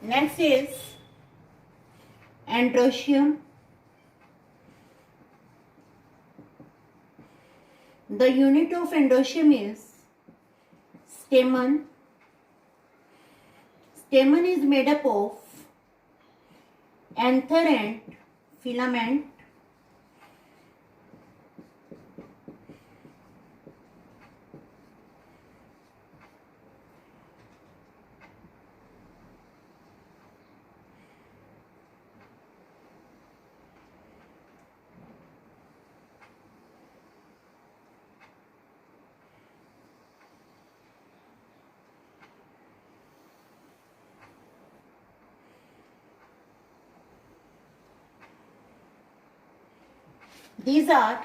Next is androecium. The unit of androecium is stamen. Stamen is made up of anther and filament. These are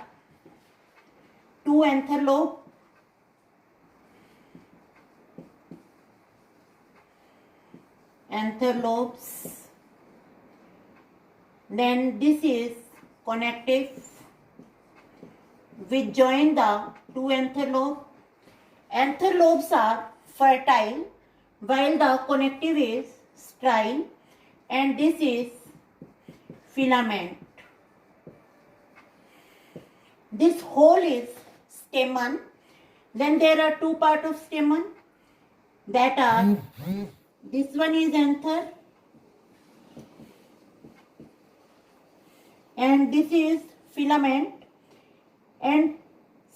two anther lobes. Anther lobes. Then this is connective which join the two anther lobes. Anther lobes are fertile while the connective is sterile, and this is filament. This whole is stamen. Then there are two parts of stamen that are, this one is anther and this is filament, and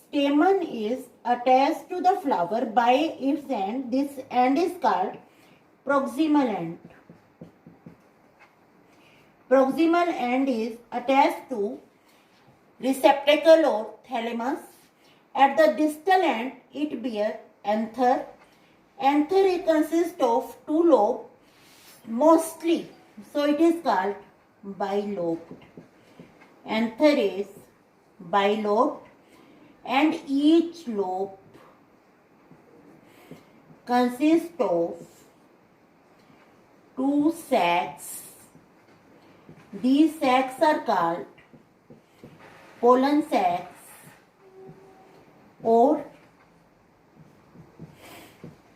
stamen is attached to the flower by its end. This end is called proximal end. Proximal end is attached to receptacle or thalamus. At the distal end, it bears anther. Anther consists of two lobes mostly, so it is called bilobed. Anther is bilobed, and each lobe consists of two sacs. These sacs are called pollen sacs or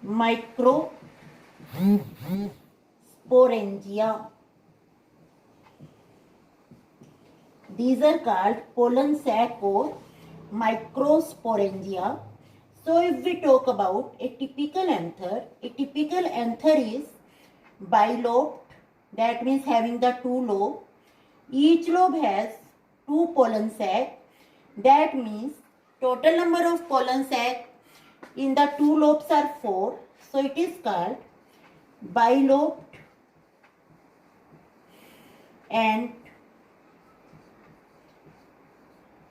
microsporangia. These are called pollen sac or microsporangia. So if we talk about a typical anther is bilobed, that means having the two lobes. Each lobe has two pollen sacs. That means total number of pollen sacs in the two lobes are 4. So it is called bilobed and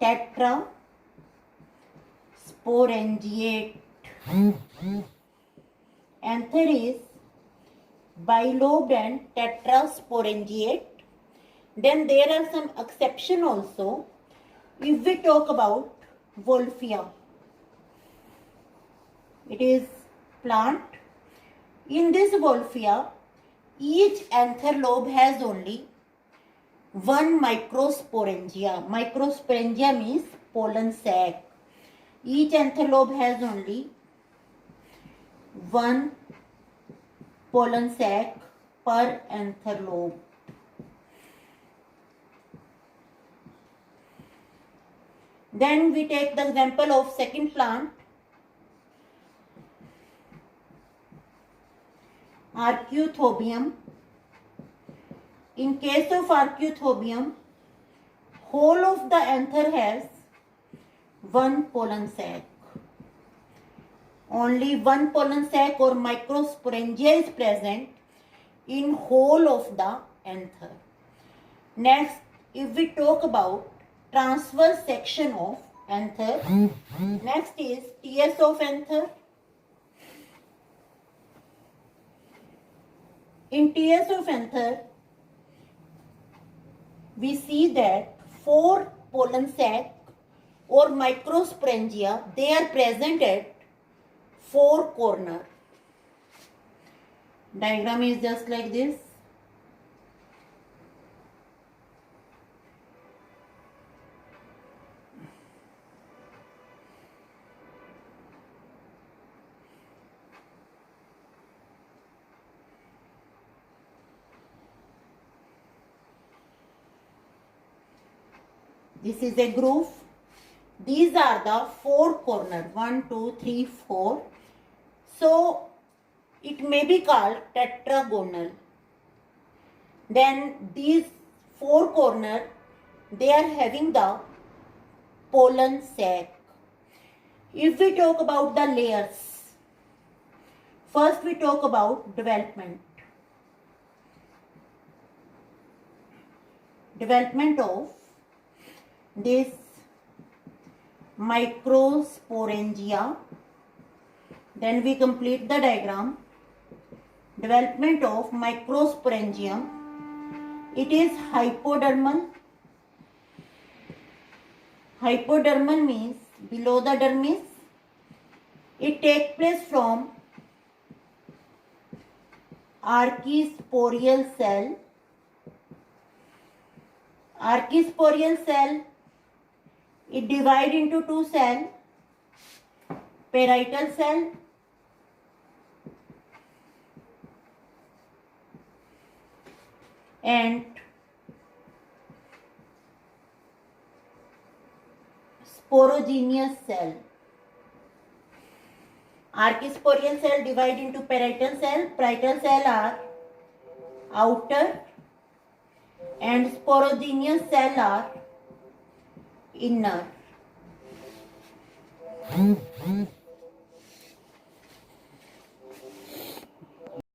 tetrasporangiate. Anther is bilobed and tetrasporangiate. Then there are some exceptions also. If we talk about Wolffia, it is plant. In this Wolffia, each anther lobe has only one microsporangia. Microsporangia means pollen sac. Each anther lobe has only one pollen sac per anther lobe. Then we take the example of second plant, Archeuthobium. In case of Archeuthobium, whole of the anther has one pollen sac. Only one pollen sac or microsporangia is present in whole of the anther. Next, if we talk about transverse section of anther, next is TS of anther. In TS of anther, we see that 4 pollen sac or microsporangia, they are present at 4 corners. Diagram is just like this. This is a groove. These are the four corners, 1, 2, 3, 4. So it may be called tetragonal. Then these four corners, they are having the pollen sac. If we talk about the layers, first we talk about development. Development of this microsporangia. Then we complete the diagram. Development of microsporangium. It is hypodermal. Hypodermal means below the dermis. It takes place from archisporial cell. Archisporial cell, it divides into two cells, parietal cell and sporogenous cell. Archisporial cell divide into parietal cell. Parietal cell are outer and sporogenous cell are inner.